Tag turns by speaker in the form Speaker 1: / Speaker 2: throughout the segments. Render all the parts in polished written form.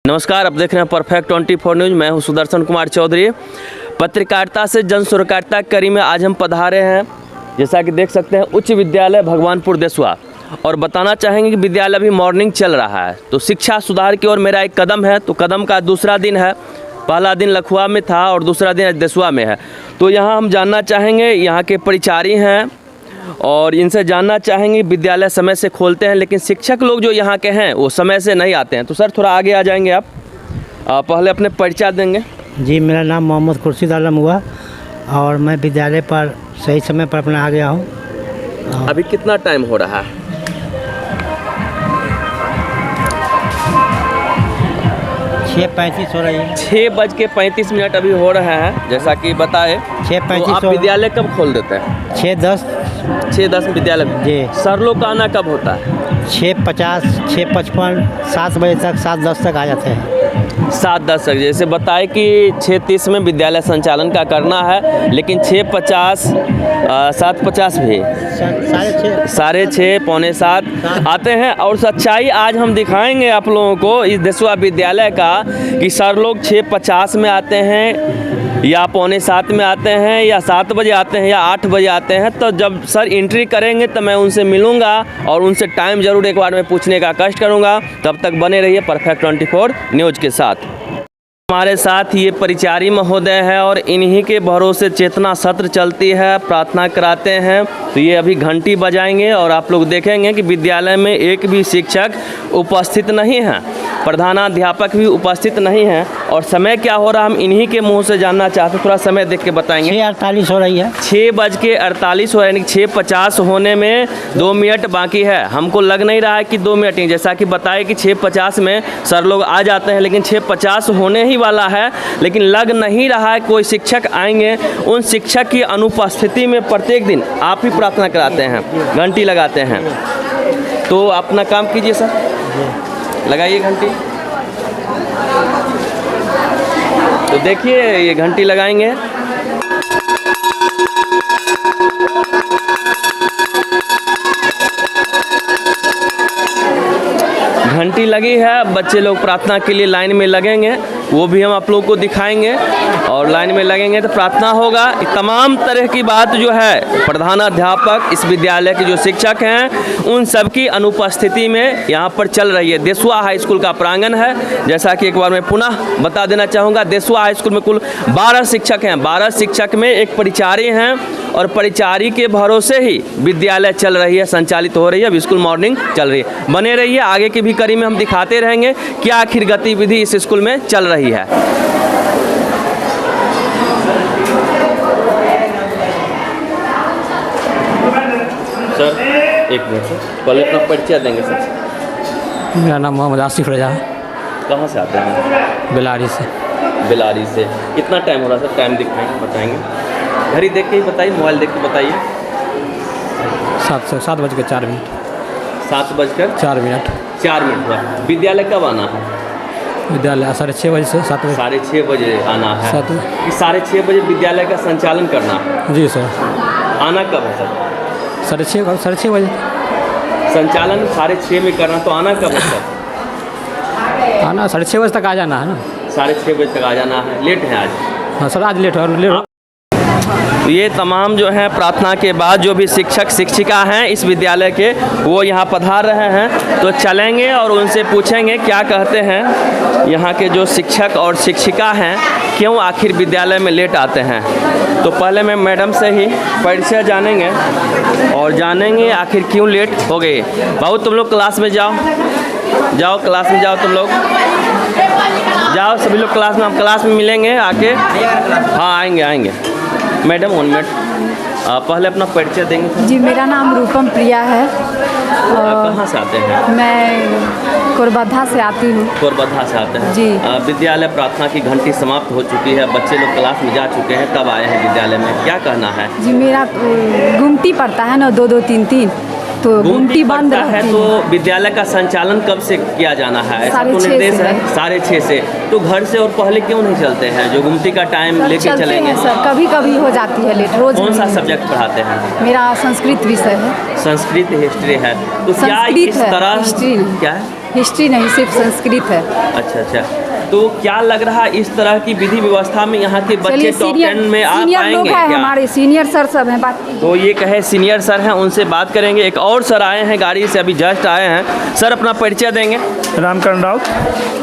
Speaker 1: नमस्कार, आप देख रहे हैं परफेक्ट 24 न्यूज़। मैं हूं सुदर्शन कुमार चौधरी। पत्रकारिता से जन सुरकारिता कड़ी में आज हम पधारे हैं, जैसा कि देख सकते हैं, उच्च विद्यालय भगवानपुर देसवा। और बताना चाहेंगे कि विद्यालय अभी मॉर्निंग चल रहा है, तो शिक्षा सुधार की ओर मेरा एक कदम है। तो कदम का दूसरा दिन है, पहला दिन लखुआ में था और दूसरा दिन देसवा में है। तो यहाँ हम जानना चाहेंगे, यहाँ के परिचारी हैं और इनसे जानना चाहेंगे विद्यालय समय से खोलते हैं, लेकिन शिक्षक लोग जो यहाँ के हैं वो समय से नहीं आते हैं। तो सर थोड़ा आगे आ जाएंगे आप, पहले अपने परिचय देंगे।
Speaker 2: जी, मेरा नाम मोहम्मद खुर्शीद आलम हुआ और मैं विद्यालय पर सही समय पर अपना आ गया हूँ।
Speaker 1: अभी कितना टाइम हो रहा है?
Speaker 2: 6:35 हो रही है।
Speaker 1: 6:35 अभी हो रहा है, जैसा कि बताए।
Speaker 2: 6:35।
Speaker 1: तो आप विद्यालय कब खोल देते हैं?
Speaker 2: 6:10
Speaker 1: में विद्यालय
Speaker 2: जी।
Speaker 1: सर लोग का आना कब होता है?
Speaker 2: 6:50, 6:55, 7 बजे तक, 7:10 तक आ जाते हैं।
Speaker 1: 7:10 तक। जैसे बताए कि 6:30 में विद्यालय संचालन का करना है, लेकिन 6:50, 7:50 भी 6:30, 6:45 आते हैं। और सच्चाई आज हम दिखाएंगे आप लोगों को इस देसवा विद्यालय का कि सर लोग 6:50 में आते हैं या 6:45 में आते हैं या 7 बजे आते हैं या 8 बजे आते हैं। तो जब सर एंट्री करेंगे तो मैं उनसे मिलूंगा और उनसे टाइम ज़रूर एक बार में पूछने का कष्ट करूंगा। तब तक बने रहिए परफेक्ट 24 न्यूज़ के साथ। हमारे साथ ये परिचारी महोदय है और इन्हीं के भरोसे चेतना सत्र चलती है, प्रार्थना कराते हैं। तो ये अभी घंटी बजाएंगे और आप लोग देखेंगे कि विद्यालय में एक भी शिक्षक उपस्थित नहीं है, प्रधानाध्यापक भी उपस्थित नहीं है। और समय क्या हो रहा है हम इन्हीं के मुंह से जानना चाहते हैं। थोड़ा समय देख के बताएंगे।
Speaker 2: 6:48 हो रही है।
Speaker 1: 6:48 हो रहा है, यानी 6:50 होने में 2 मिनट बाकी है। हमको लग नहीं रहा है कि 2 मिनट ही, जैसा कि बताए कि 6:50 में सर लोग आ जाते हैं, लेकिन 6:50 होने ही वाला है, लेकिन लग नहीं रहा है कोई शिक्षक आएंगे। उन शिक्षक की अनुपस्थिति में प्रत्येक दिन आप ही प्रार्थना कराते हैं, घंटी लगाते हैं। तो अपना काम कीजिए सर, लगाइए घंटी। तो देखिए ये घंटी लगाएंगे। घंटी लगी है, बच्चे लोग प्रार्थना के लिए लाइन में लगेंगे, वो भी हम आप लोगों को दिखाएंगे। और लाइन में लगेंगे तो प्रार्थना होगा। तमाम तरह की बात जो है प्रधानाध्यापक, इस विद्यालय के जो शिक्षक हैं, उन सबकी अनुपस्थिति में यहाँ पर चल रही है। देसवा हाई स्कूल का प्रांगण है, जैसा कि एक बार मैं पुनः बता देना चाहूँगा। देसवा हाई स्कूल में कुल 12 शिक्षक हैं। 12 शिक्षक में एक परिचारी हैं और परिचारी के भरोसे ही विद्यालय चल रही है, संचालित हो रही है। अब स्कूल मॉर्निंग चल रही है। बने रहिए, आगे की भी कड़ी में हम दिखाते रहेंगे क्या आखिर गतिविधि इस स्कूल में चल रही है। सर एक मिनट सर, पहले अपना परिचय देंगे सर।
Speaker 2: मेरा नाम मोहम्मद आसिफ रजा है।
Speaker 1: कहाँ से आते हैं?
Speaker 2: बेलारी से।
Speaker 1: बेलारी से। कितना टाइम हो रहा है सर? टाइम दिखाएंगे, बताएंगे। घड़ी देख के ही बताइए, मोबाइल देख के बताइए।
Speaker 2: 7:04 7:04
Speaker 1: 4 मिनट हुआ। विद्यालय कब आना है?
Speaker 2: विद्यालय 6:30 बजे से 7 बजे।
Speaker 1: 6:30 बजे आना है। 6:30 बजे विद्यालय का संचालन करना है।
Speaker 2: जी सर।
Speaker 1: आना कब है सर?
Speaker 2: 6:30 बजे।
Speaker 1: संचालन 6:30 में करना, तो आना कब है सर?
Speaker 2: आना 6:30 बजे तक आ जाना है ना।
Speaker 1: 6:30 बजे तक आ जाना है। लेट है आज?
Speaker 2: हाँ सर, आज लेट हो।
Speaker 1: ये तमाम जो हैं प्रार्थना के बाद जो भी शिक्षक शिक्षिका हैं इस विद्यालय के, वो यहाँ पधार रहे हैं। तो चलेंगे और उनसे पूछेंगे क्या कहते हैं यहाँ के जो शिक्षक और शिक्षिका हैं, क्यों आखिर विद्यालय में लेट आते हैं। तो पहले मैं मैडम से ही परिचय जानेंगे और जानेंगे आखिर क्यों लेट हो गए। बाबू तुम लोग क्लास में जाओ, क्लास में जाओ, तुम लोग जाओ, सभी लोग क्लास में। हम क्लास में मिलेंगे आके। हाँ आएंगे। मैडम 1 मिनट, पहले अपना परिचय देंगे।
Speaker 3: जी, मेरा नाम रूपम प्रिया है।
Speaker 1: कहाँ से आते हैं?
Speaker 3: मैं कोरबद्धा से आती हूँ।
Speaker 1: कोरबद्धा से आते हैं
Speaker 3: जी।
Speaker 1: विद्यालय प्रार्थना की घंटी समाप्त हो चुकी है, बच्चे लोग क्लास में जा चुके हैं, तब आए हैं विद्यालय में। क्या कहना है?
Speaker 3: जी, मेरा गुमटी पड़ता है ना 2-2 3-3, तो गुमटी बंद
Speaker 1: है। तो विद्यालय का संचालन कब से किया जाना है? ऐसा तो निर्देश है 6:30 से। तो घर से और पहले क्यों नहीं चलते हैं, जो गुमटी का टाइम लेके चलेंगे?
Speaker 3: सर कभी हो जाती है लेट। रोज
Speaker 1: कौन सा सब्जेक्ट पढ़ाते हैं?
Speaker 3: मेरा संस्कृत विषय है।
Speaker 1: संस्कृत हिस्ट्री है। तो क्या इस तरह क्या है?
Speaker 3: हिस्ट्री नहीं, सिर्फ संस्कृत है।
Speaker 1: अच्छा। तो क्या लग रहा है इस तरह की विधि व्यवस्था में यहाँ के बच्चे
Speaker 3: चलिए
Speaker 1: टॉप 10 में आ
Speaker 3: सीनियर लोग
Speaker 1: पाएंगे
Speaker 3: हैं
Speaker 1: क्या?
Speaker 3: हमारे सीनियर सर सब हैं, बात कीजिए।
Speaker 1: तो ये कहे सीनियर सर हैं, उनसे बात करेंगे। एक और सर आए हैं, गाड़ी से अभी जस्ट आए हैं। सर अपना परिचय देंगे।
Speaker 4: रामकरण राउत।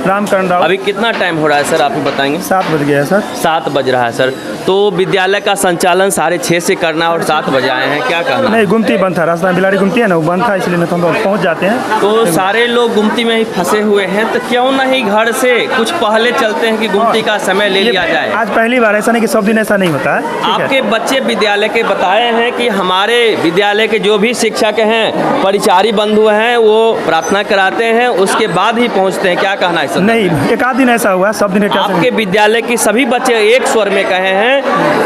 Speaker 1: अभी कितना टाइम हो रहा है सर, आप ही बताएंगे।
Speaker 4: 7 बज गया है सर।
Speaker 1: 7 बज रहा है सर। तो विद्यालय का संचालन 6:30 से करना और 7 बजे आए हैं, क्या कहना?
Speaker 4: नहीं, गुमती बंद था, रास्ता में बिलाड़ी गुमती है ना, वो बंद था, इसलिए नहीं तो हम लोग पहुँच जाते हैं।
Speaker 1: तो सारे लोग गुमती में ही फंसे हुए हैं, तो क्यों नहीं घर से कुछ पहले चलते हैं कि गुमती का समय ले लिया जाए?
Speaker 4: आज पहली बार, ऐसा नहीं कि सब दिन ऐसा नहीं होता है। ठीक है।
Speaker 1: आपके बच्चे विद्यालय के बताए हैं कि हमारे विद्यालय के जो भी शिक्षक हैं, परिचारी बंधु हैं, वो प्रार्थना कराते हैं, उसके बाद ही पहुंचते हैं, क्या कहना है सर?
Speaker 4: नहीं, एक आध दिन ऐसा हुआ, सब दिन
Speaker 1: आपके विद्यालय के सभी बच्चे एक स्वर में कहे हैं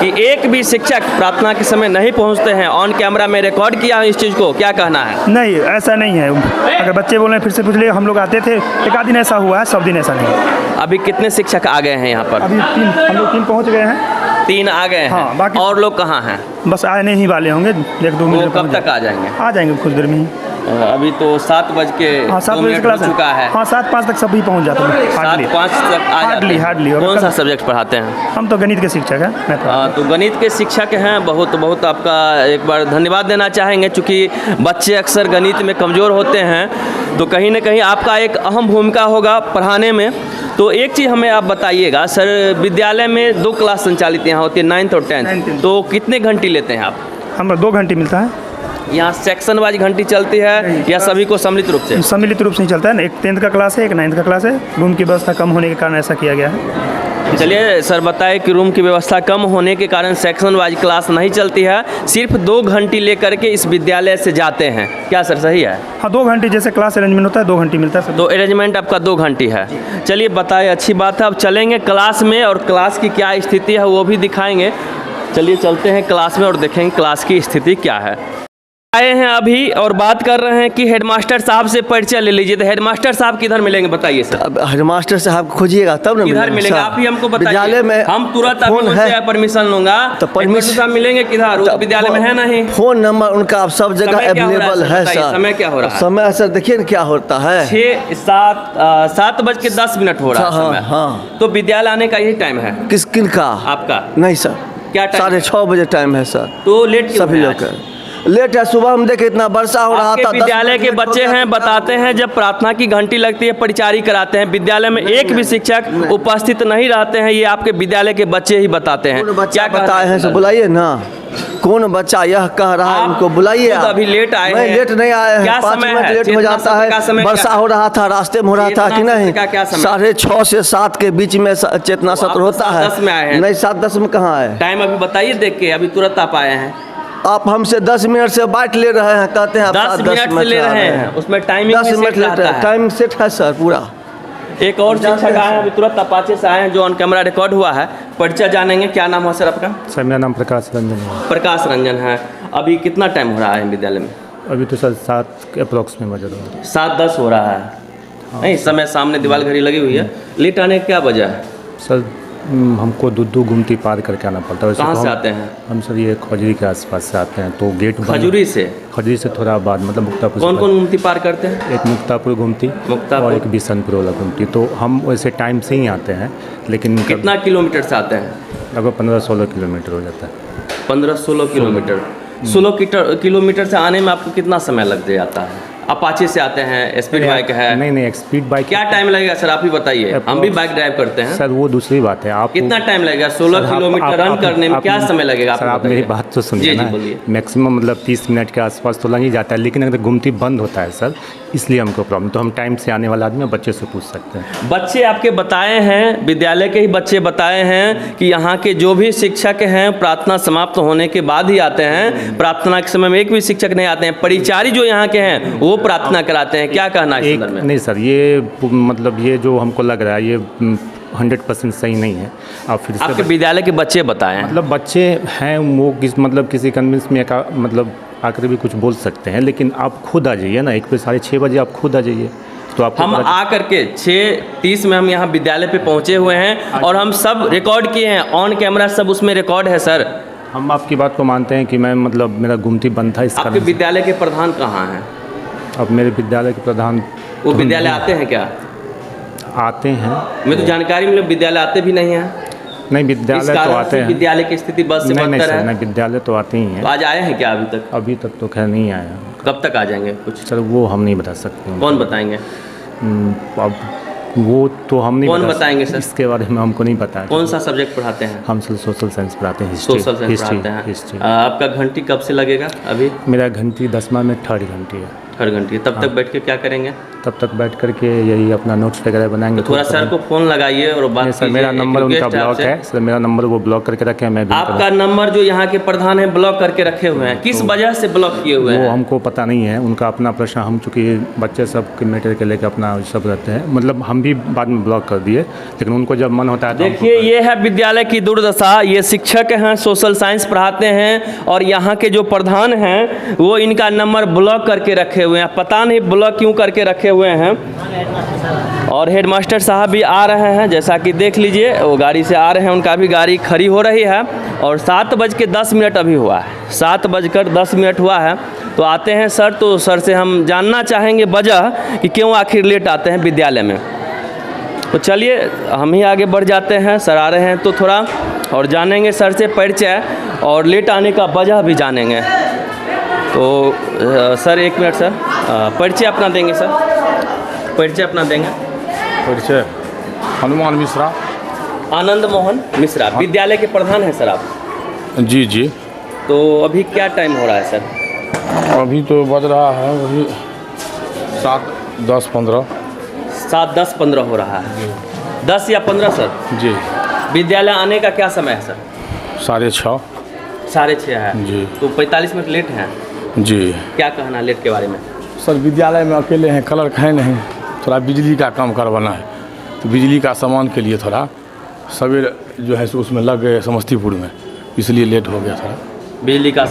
Speaker 1: कि एक भी शिक्षक प्रार्थना के समय नहीं पहुंचते हैं। ऑन कैमरा में रिकॉर्ड किया है इस चीज़ को, क्या कहना है?
Speaker 4: नहीं, ऐसा नहीं है। अगर बच्चे बोल रहे हैं फिर से पूछ लिए, हम लोग आते थे, एक आध दिन ऐसा हुआ है, सब दिन ऐसा नहीं है।
Speaker 1: अभी कितने शिक्षक आ गए हैं यहाँ पर?
Speaker 4: अभी हम लोग 3 पहुँच गए हैं।
Speaker 1: 3 आ गए हैं।
Speaker 4: हाँ, बाकी
Speaker 1: और लोग कहाँ हैं?
Speaker 4: बस आने ही वाले होंगे, 1-2
Speaker 1: वो
Speaker 4: मिनट।
Speaker 1: कब तक आ जाएंगे?
Speaker 4: आ जाएंगे कुछ देर में ही।
Speaker 1: अभी तो 7 बज के
Speaker 4: हाँ, 7 बजे
Speaker 1: हो
Speaker 4: क्लास
Speaker 1: चुका है।
Speaker 4: हाँ, 7-5 तक सभी पहुँच जाते हैं।
Speaker 1: 7-5 तक आ जाते हैं।
Speaker 4: हार्डली।
Speaker 1: कौन सा सब्जेक्ट पढ़ाते हैं?
Speaker 4: हम तो गणित के शिक्षक हैं।
Speaker 1: तो गणित के शिक्षक हैं। बहुत बहुत आपका एक बार धन्यवाद देना चाहेंगे, चूँकि बच्चे अक्सर गणित में कमज़ोर होते हैं, तो कहीं ना कहीं आपका एक अहम भूमिका होगा पढ़ाने में। तो एक चीज़ हमें आप बताइएगा सर, विद्यालय में 2 क्लास संचालित यहाँ होती है, 9th और 10th, तो कितने घंटे लेते हैं आप?
Speaker 4: हम 2 घंटे मिलता है।
Speaker 1: यहाँ सेक्शन वाइज घंटी चलती है या सभी को सम्मिलित रूप से?
Speaker 4: सम्मिलित रूप से ही चलता है ना। एक 10th का क्लास है, एक 9th का क्लास है। रूम की व्यवस्था कम होने के कारण ऐसा किया गया है।
Speaker 1: चलिए सर, बताए कि रूम की व्यवस्था कम होने के कारण सेक्शन वाइज क्लास नहीं चलती है, सिर्फ 2 घंटे लेकर के इस विद्यालय से जाते हैं, क्या सर सही है?
Speaker 4: हाँ, 2 घंटे जैसे क्लास अरेंजमेंट होता है, 2 घंटे मिलता है।
Speaker 1: तो अरेंजमेंट आपका 2 घंटे है। चलिए बताए, अच्छी बात है। अब चलेंगे क्लास में और क्लास की क्या स्थिति है वो भी दिखाएंगे। चलिए चलते हैं क्लास में और देखेंगे क्लास की स्थिति क्या है। आए हैं अभी और बात कर रहे हैं कि हेडमास्टर साहब से परिचय ले लीजिए। तो हेडमास्टर साहब किधर मिलेंगे बताइए सर?
Speaker 5: अब हेडमास्टर साहब खोजिएगा तब ना
Speaker 1: किधर मिलेंगे, आप ही हमको बताइए।
Speaker 5: विद्यालय में
Speaker 1: हम तुरंत अभी उनसे परमिशन लूंगा।
Speaker 5: तो
Speaker 1: हेडमास्टर साहब मिलेंगे किधर? वो विद्यालय में है नहीं।
Speaker 5: फोन नंबर उनका आप सब जगह अवेलेबल है सर।
Speaker 1: समय क्या हो रहा है?
Speaker 5: समय सर देखिए ना क्या होता है।
Speaker 1: 7 बज के 10 मिनट हो रहा है समय।
Speaker 5: हाँ।
Speaker 1: तो विद्यालय आने का यही टाइम है
Speaker 5: किन का?
Speaker 1: आपका?
Speaker 5: नहीं सर,
Speaker 1: क्या टाइम?
Speaker 5: 6:30 बजे टाइम है सर।
Speaker 1: तो लेट क्यों
Speaker 5: सभी
Speaker 1: है
Speaker 5: लोग
Speaker 1: आज?
Speaker 5: लेट है। सुबह हम देखे इतना वर्षा हो रहा था।
Speaker 1: विद्यालय के बच्चे हैं, बताते हैं जब प्रार्थना की घंटी लगती है परिचारी कराते हैं, विद्यालय में एक भी शिक्षक उपस्थित नहीं रहते हैं। ये आपके विद्यालय के बच्चे ही बताते हैं।
Speaker 5: क्या बताए हैं सर? बुलाइए ना, कौन बच्चा यह कह रहा है, उनको बुलाइए।
Speaker 1: अभी लेट आए हैं।
Speaker 5: लेट नहीं आए हैं, 5 मिनट लेट हो जाता है। वर्षा हो रहा था, रास्ते में हो रहा था कि नहीं। 6:30 से 7 के बीच में चेतना सत्र होता है।
Speaker 1: 10 में आए हैं?
Speaker 5: नहीं, 7:10 में कहाँ आए?
Speaker 1: टाइम अभी बताइए देख के, अभी तुरंत आप आए हैं।
Speaker 5: आप हमसे 10 मिनट से बाइट ले रहे हैं, कहते हैं
Speaker 1: 10 मिनट से ले रहे हैं, उसमें टाइमिंग
Speaker 5: 10 मिनट लेट है। टाइम सेट है सर पूरा।
Speaker 1: एक और शिक्षक आए हैं अभी तुरंत अपाचे से आए हैं, जो ऑन कैमरा रिकॉर्ड हुआ है। परिचय जानेंगे, क्या नाम है सर आपका?
Speaker 4: सर मेरा नाम प्रकाश रंजन है।
Speaker 1: प्रकाश रंजन है। अभी कितना टाइम हो रहा है विद्यालय में?
Speaker 4: अभी तो सर 7 के अप्रॉक्स में बज रहा है।
Speaker 1: 7:10 हो रहा है। नहीं, समय सामने दीवार घड़ी लगी हुई है। लेट आने का क्या वजह है?
Speaker 4: सर हमको दूध गुमती पार करके आना पड़ता है।
Speaker 1: कहाँ से आते हैं?
Speaker 4: हम सर ये खजूरी के आसपास से आते हैं, तो गेट
Speaker 1: खजूरी से?
Speaker 4: खजूरी से थोड़ा बाद, मतलब मुक्तापुर।
Speaker 1: कौन कौन गुमती पार करते हैं?
Speaker 4: एक मुक्तापुर गुमती और एक बिशनपुर वाला गुमती। तो हम वैसे टाइम से ही आते हैं, लेकिन
Speaker 1: कितना किलोमीटर से आते हैं?
Speaker 4: लगभग 15-16 किलोमीटर हो जाता है।
Speaker 1: 15-16 किलोमीटर। 16 किलोमीटर से आने में आपको कितना समय लग जाता है? अपाचे से आते हैं, स्पीड बाइक है?
Speaker 4: नहीं, स्पीड बाइक।
Speaker 1: क्या टाइम लगेगा सर, आप ही बताइए। हम भी बाइक ड्राइव करते हैं
Speaker 4: सर, वो दूसरी बात है। आप
Speaker 1: कितना टाइम लगेगा 16 किलोमीटर रन करने में? क्या समय लगेगा
Speaker 4: सर? आप मेरी बात तो सुनिए ना। मैक्सिमम मतलब 30 मिनट के आसपास तो लग ही जाता है, लेकिन अगर गुमती बंद होता है सर, इसलिए हमको प्रॉब्लम। तो हम टाइम से आने वाला आदमी बच्चे से पूछ सकते हैं।
Speaker 1: बच्चे आपके बताए हैं, विद्यालय के ही बच्चे बताए हैं कि यहाँ के जो भी शिक्षक हैं प्रार्थना समाप्त होने के बाद ही आते हैं। प्रार्थना के समय में एक भी शिक्षक नहीं आते हैं। परिचारी जो यहाँ के हैं वो प्रार्थना कराते हैं। क्या कहना है इस संदर्भ में?
Speaker 4: नहीं सर, ये मतलब ये जो हमको लग रहा है ये 100% सही नहीं है। आप फिर से
Speaker 1: आपके विद्यालय के बच्चे बताए हैं?
Speaker 4: मतलब बच्चे हैं वो किसी कन्विंस में मतलब आकर भी कुछ बोल सकते हैं, लेकिन आप खुद आ जाइए ना। 6:30 बजे आप खुद आ जाइए। तो आप
Speaker 1: हम आ करके 6:30 में हम यहाँ विद्यालय पे पहुँचे हुए हैं और हम सब रिकॉर्ड किए हैं, ऑन कैमरा सब उसमें रिकॉर्ड है सर।
Speaker 4: हम आपकी बात को मानते हैं कि मैं मतलब मेरा गुमती बंद था।
Speaker 1: आपके विद्यालय के प्रधान कहाँ हैं?
Speaker 4: अब मेरे विद्यालय के प्रधान
Speaker 1: वो विद्यालय आते हैं क्या?
Speaker 4: आते हैं।
Speaker 1: मैं तो जानकारी मिले विद्यालय आते भी नहीं हैं।
Speaker 4: नहीं,
Speaker 1: इस
Speaker 4: विद्यालय तो
Speaker 1: कारण
Speaker 4: आते
Speaker 1: से
Speaker 4: हैं।
Speaker 1: विद्यालय की स्थिति बस से
Speaker 4: नहीं नहीं
Speaker 1: बदतर
Speaker 4: सर,
Speaker 1: है।
Speaker 4: नहीं, विद्यालय तो आते ही
Speaker 1: तो
Speaker 4: हैं।
Speaker 1: आज आए हैं क्या अभी तक?
Speaker 4: अभी तक तो खैर नहीं आया।
Speaker 1: कब तक आ जाएंगे कुछ?
Speaker 4: सर वो हम नहीं बता सकते।
Speaker 1: कौन बताएंगे?
Speaker 4: अब वो तो हम नहीं
Speaker 1: कौन
Speaker 4: बता
Speaker 1: बताएंगे सर?
Speaker 4: इसके बारे में हमको नहीं पता है।
Speaker 1: कौन सा सब्जेक्ट पढ़ाते हैं?
Speaker 4: हम सोशल साइंस पढ़ाते हैं। हिस्ट्री,
Speaker 1: सोशल साइंस
Speaker 4: हिस्ट्री,
Speaker 1: पढ़ाते हैं।
Speaker 4: हिस्ट्री।
Speaker 1: आपका घंटी कब से लगेगा अभी?
Speaker 4: मेरा घंटी 10वां में 3rd घंटी है।
Speaker 1: 3rd घंटी। तब तक बैठ के क्या करेंगे?
Speaker 4: तब तक बैठ करके यही अपना नोट्स वगैरह बनाएंगे।
Speaker 1: थोड़ा सर को फोन लगाइए और बात
Speaker 4: नहीं सर,
Speaker 1: कीजिए।
Speaker 4: मेरा
Speaker 1: एक
Speaker 4: नंबर उनका
Speaker 1: रिक्वेस्ट है
Speaker 4: ब्लॉक
Speaker 1: आपसे।
Speaker 4: है सर, मेरा नंबर वो ब्लॉक करके रखे हैं। मैं भी
Speaker 1: आपका नंबर जो यहाँ के प्रधान है ब्लॉक करके रखे हुए हैं, किस वजह से ब्लॉक किए हुए
Speaker 4: वो
Speaker 1: हैं?
Speaker 4: हमको पता नहीं है, उनका अपना प्रश्न। हम चूँकि बच्चे सब के मैटर के लेकर अपना सब रहते हैं, मतलब हम भी बाद में ब्लॉक कर दिए, लेकिन उनको जब मन होता है तो
Speaker 1: देखिए ये है विद्यालय की दुर्दशा। ये शिक्षक हैं, सोशल साइंस पढ़ाते हैं और यहाँ के जो प्रधान हैं वो इनका नंबर ब्लॉक करके रखे हुए हैं। पता नहीं ब्लॉक क्यों करके रखे हुए हैं। और हेडमास्टर साहब भी आ रहे हैं, जैसा कि देख लीजिए वो गाड़ी से आ रहे हैं, उनका भी गाड़ी खड़ी हो रही है। और 7:10 अभी हुआ है, 7:10 हुआ है। तो आते हैं सर, तो सर से हम जानना चाहेंगे वजह कि क्यों आखिर लेट आते हैं विद्यालय में। तो चलिए हम ही आगे बढ़ जाते हैं। सर आ रहे हैं तो थोड़ा और जानेंगे सर से परिचय और लेट आने का वजह भी जानेंगे। तो सर 1 मिनट सर, परिचय अपना देंगे सर, परिचय अपना देंगे।
Speaker 6: परिचय हनुमान मिश्रा।
Speaker 1: आनंद मोहन मिश्रा, विद्यालय के प्रधान हैं सर आप?
Speaker 6: जी जी।
Speaker 1: तो अभी क्या टाइम हो रहा है सर?
Speaker 6: अभी तो बज रहा है वही 7:10-15।
Speaker 1: 7:10-15 हो रहा है। 10 या 15 सर?
Speaker 6: जी।
Speaker 1: विद्यालय आने का क्या समय है सर?
Speaker 6: 6:30।
Speaker 1: 6:30 है
Speaker 6: जी।
Speaker 1: तो 45 मिनट लेट हैं।
Speaker 6: जी।
Speaker 1: क्या कहना लेट के बारे में?
Speaker 6: सर विद्यालय में अकेले हैं, क्लर्क हैं नहीं, थोड़ा बिजली का काम करवाना है, तो बिजली का सामान के लिए थोड़ा सवेर जो है सो उसमें लग गए समस्तीपुर में, इसलिए लेट हो गया थोड़ा।
Speaker 1: बिजली का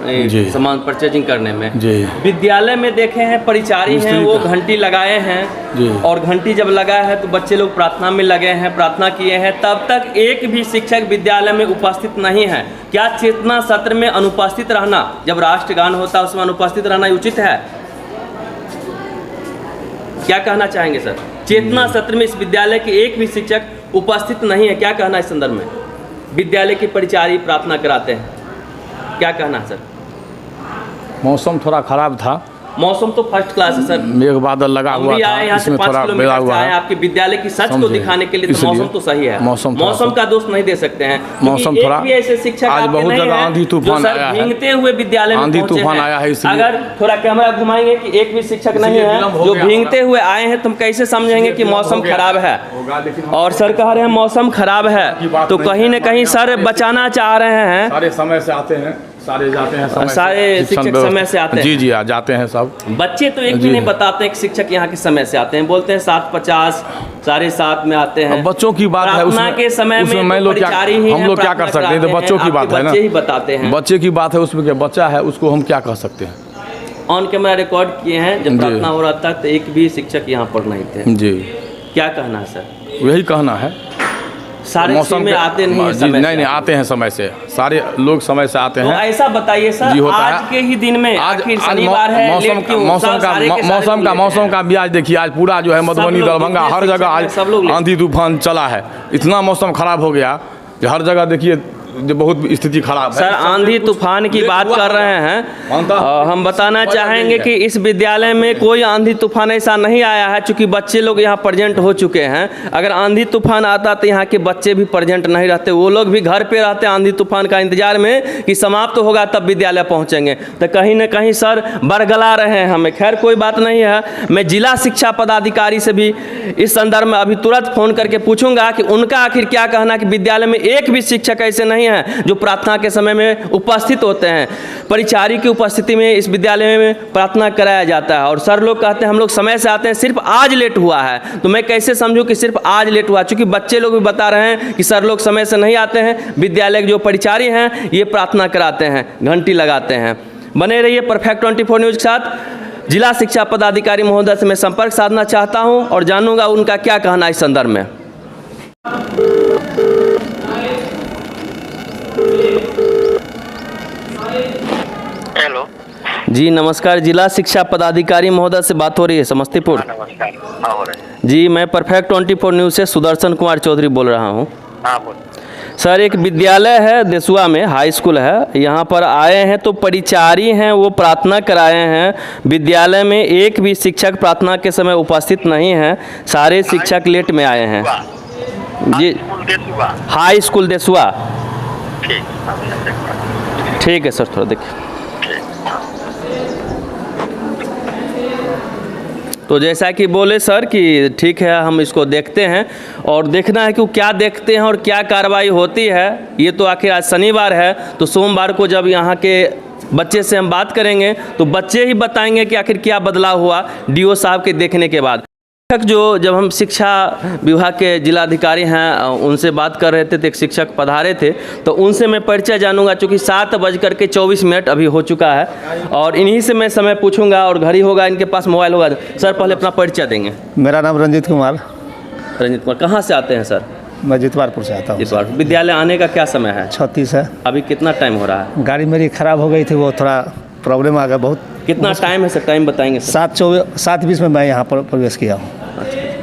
Speaker 6: जी।
Speaker 1: सामान परचेजिंग करने में।
Speaker 6: जी।
Speaker 1: विद्यालय में देखे हैं परिचारी हैं,
Speaker 6: मिस्त्री
Speaker 1: वो
Speaker 6: का।
Speaker 1: घंटी लगाए हैं।
Speaker 6: जी।
Speaker 1: और घंटी जब लगाए हैं तो बच्चे लोग प्रार्थना में लगे हैं, प्रार्थना किए हैं, तब तक एक भी शिक्षक विद्यालय में उपस्थित नहीं है। क्या चेतना सत्र में अनुपस्थित रहना, जब राष्ट्रगान होता है उसमें अनुपस्थित रहना उचित है? क्या कहना चाहेंगे सर? चेतना सत्र में इस विद्यालय के एक भी शिक्षक उपस्थित नहीं है, क्या कहना इस संदर्भ में? विद्यालय के परिचारी प्रार्थना कराते हैं, क्या कहना सर?
Speaker 6: मौसम थोड़ा ख़राब था,
Speaker 1: मौसम तो फर्स्ट क्लास है सर।
Speaker 6: मेघ बादल लगा
Speaker 1: हम
Speaker 6: हुआ
Speaker 1: भी
Speaker 6: था,
Speaker 1: आए यहाँ से
Speaker 6: इसमें
Speaker 1: 5
Speaker 6: थोड़ा
Speaker 1: किलोमीटर
Speaker 6: बेला
Speaker 1: से
Speaker 6: हुआ
Speaker 1: आए
Speaker 6: है।
Speaker 1: आपके विद्यालय की सच को
Speaker 6: समझे।
Speaker 1: दिखाने के लिए। तो
Speaker 6: इसलिए
Speaker 1: मौसम तो सही है,
Speaker 6: मौसम
Speaker 1: का दोष नहीं दे सकते हैं।
Speaker 6: मौसम
Speaker 1: क्योंकि
Speaker 6: थोड़ा
Speaker 1: एक भी ऐसे शिक्षक
Speaker 6: आज
Speaker 1: आपके
Speaker 6: बहुत
Speaker 1: नहीं
Speaker 6: जगह
Speaker 1: हैं
Speaker 6: आंधी
Speaker 1: जो
Speaker 6: तूफान
Speaker 1: सर
Speaker 6: आया है।
Speaker 1: भीगते हुए विद्यालय में
Speaker 6: आंधी
Speaker 1: पहुंचे
Speaker 6: तूफान
Speaker 1: हैं।
Speaker 6: आया है, इसलिए
Speaker 1: अगर थोड़ा कैमरा घुमाएंगे कि एक भी शिक्षक नहीं है
Speaker 6: विलम्ब हो
Speaker 1: जो
Speaker 6: गया
Speaker 1: भीगते हुए आए हैं, तुम कैसे समझेंगे कि मौसम खराब है? और सर कह रहे हैं मौसम खराब है, तो कहीं न कहीं सर बचाना चाह रहे हैं।
Speaker 6: सारे समय से आते हैं, सारे जाते हैं समय से।
Speaker 1: सारे
Speaker 6: शिक्षण
Speaker 1: शिक्षक
Speaker 6: व्यवस्था-
Speaker 1: समय से आते हैं।
Speaker 6: जी जी जाते हैं सब।
Speaker 1: बच्चे तो एक भी
Speaker 6: जी।
Speaker 1: नहीं बताते हैं कि शिक्षक यहाँ के समय से आते हैं, बोलते हैं 7:50 7:30 में आते हैं।
Speaker 6: अब बच्चों की बात है,
Speaker 1: प्रार्थना
Speaker 6: उसमें
Speaker 1: के समय
Speaker 6: उसमें
Speaker 1: में
Speaker 6: मैं
Speaker 1: तो
Speaker 6: लोग क्या,
Speaker 1: परिचारी ही
Speaker 6: हम
Speaker 1: हैं,
Speaker 6: लोग क्या कर
Speaker 1: प्रार्थना
Speaker 6: सकते हैं? तो
Speaker 1: कराते
Speaker 6: बच्चों की
Speaker 1: हैं,
Speaker 6: बात है ना,
Speaker 1: बच्चे ही बताते हैं।
Speaker 6: बच्चे की बात है, उसमें क्या बच्चा है उसको हम क्या कह सकते हैं?
Speaker 1: ऑन कैमरा रिकॉर्ड किए हैं, जब
Speaker 6: जी।
Speaker 1: प्रार्थना हो रहा था तो एक भी शिक्षक यहाँ पर नहीं थे।
Speaker 6: जी।
Speaker 1: क्या कहना है सर?
Speaker 6: यही कहना है।
Speaker 1: सारे
Speaker 6: मौसम
Speaker 1: में
Speaker 6: के-
Speaker 1: आते नहीं हैं
Speaker 6: जी,
Speaker 1: समय
Speaker 6: नहीं
Speaker 1: से।
Speaker 6: आते हैं समय से, सारे लोग समय से आते
Speaker 1: तो
Speaker 6: हैं।
Speaker 1: ऐसा बताइए सर,
Speaker 6: जी, होता
Speaker 1: आज
Speaker 6: है।
Speaker 1: के ही दिन में आखिर शनिवार है, लेट क्यों?
Speaker 6: मौसम का भी आज देखिए, आज पूरा जो है मधुबनी,
Speaker 1: लोग
Speaker 6: दरभंगा,
Speaker 1: जितने
Speaker 6: हर जगह
Speaker 1: शिक्षक हैं, सब लोग
Speaker 6: आज
Speaker 1: लेट।
Speaker 6: आंधी तूफान चला है। इतना मौसम खराब हो गया जो हर जगह देखिए जो बहुत स्थिति खराब है।
Speaker 1: सर आंधी तूफान की बात कर रहे हैं। हम बताना चाहेंगे कि इस विद्यालय में कोई आंधी तूफान ऐसा नहीं आया है, चूँकि बच्चे लोग यहाँ प्रेजेंट हो चुके हैं। अगर आंधी तूफान आता तो यहाँ के बच्चे भी प्रेजेंट नहीं रहते, वो लोग भी घर पे रहते आंधी तूफान का इंतजार में कि समाप्त होगा तब विद्यालय पहुँचेंगे। तो कहीं ना कहीं सर बरगला रहे हैं हमें। खैर कोई बात नहीं है, मैं जिला शिक्षा पदाधिकारी से भी इस संदर्भ में अभी तुरंत फ़ोन करके पूछूंगा कि उनका आखिर क्या कहना कि विद्यालय में एक भी शिक्षक ऐसे नहीं है जो प्रार्थना के समय में उपस्थित होते हैं। परिचारी की उपस्थिति में इस विद्यालय में प्रार्थना कराया जाता है और सर लोग कहते हैं हम लोग समय से आते हैं, सिर्फ आज लेट हुआ है। तो मैं कैसे समझूं कि सिर्फ आज लेट हुआ, चूँकि बच्चे लोग भी बता रहे हैं कि सर लोग समय से नहीं आते हैं। विद्यालय के जो परिचारी हैं ये प्रार्थना कराते हैं, घंटी लगाते हैं। बने रहिए परफेक्ट 24 न्यूज़ के साथ। जिला शिक्षा पदाधिकारी महोदय से मैं संपर्क साधना चाहता हूं और जानूंगा उनका क्या कहना इस संदर्भ में।
Speaker 7: हेलो
Speaker 1: जी नमस्कार, जिला शिक्षा पदाधिकारी महोदय से बात हो रही है समस्तीपुर।
Speaker 7: नमस्कार। हाँ हो रहा है।
Speaker 1: जी, मैं परफेक्ट 24 न्यूज़ से सुदर्शन कुमार चौधरी बोल रहा हूँ।
Speaker 7: हाँ बोल।
Speaker 1: सर, एक विद्यालय है देसुआ में, हाई स्कूल है, यहाँ पर आए हैं तो परिचारी हैं वो प्रार्थना कराए हैं। विद्यालय में एक भी शिक्षक प्रार्थना के समय उपस्थित नहीं हैं, सारे शिक्षक लेट में आए हैं। जी,
Speaker 7: school Desua.
Speaker 1: High school Desua.
Speaker 7: ठीक।
Speaker 1: ठीक है सर, थोड़ा देखिए। तो जैसा कि बोले सर कि ठीक है, हम इसको देखते हैं और देखना है कि वो क्या देखते हैं और क्या कार्रवाई होती है। ये तो आखिर आज शनिवार है, तो सोमवार को जब यहाँ के बच्चे से हम बात करेंगे तो बच्चे ही बताएंगे कि आखिर क्या बदलाव हुआ डीओ साहब के देखने के बाद। शिक्षक जो जब हम शिक्षा विभाग के जिलाधिकारी हैं उनसे बात कर रहे थे तो एक शिक्षक पधारे थे, तो उनसे मैं परिचय जानूंगा। चूँकि 7:24 अभी हो चुका है और इन्हीं से मैं समय पूछूंगा और घड़ी होगा, इनके पास मोबाइल होगा। सर, पहले अपना परिचय देंगे।
Speaker 5: मेरा नाम रंजीत कुमार।
Speaker 1: रंजीत कुमार, कहाँ से आते हैं सर?
Speaker 5: मैं जितवारपुर से आता हूँ।
Speaker 1: जितवारपुर। विद्यालय आने का क्या समय है?
Speaker 5: 36 है।
Speaker 1: अभी कितना टाइम हो रहा है?
Speaker 5: गाड़ी मेरी ख़राब हो गई थी, वो थोड़ा प्रॉब्लम आ गया बहुत।
Speaker 1: कितना टाइम है सर? टाइम बताएंगे सर।
Speaker 5: 7:20 में मैं यहाँ पर प्रवेश किया हूँ।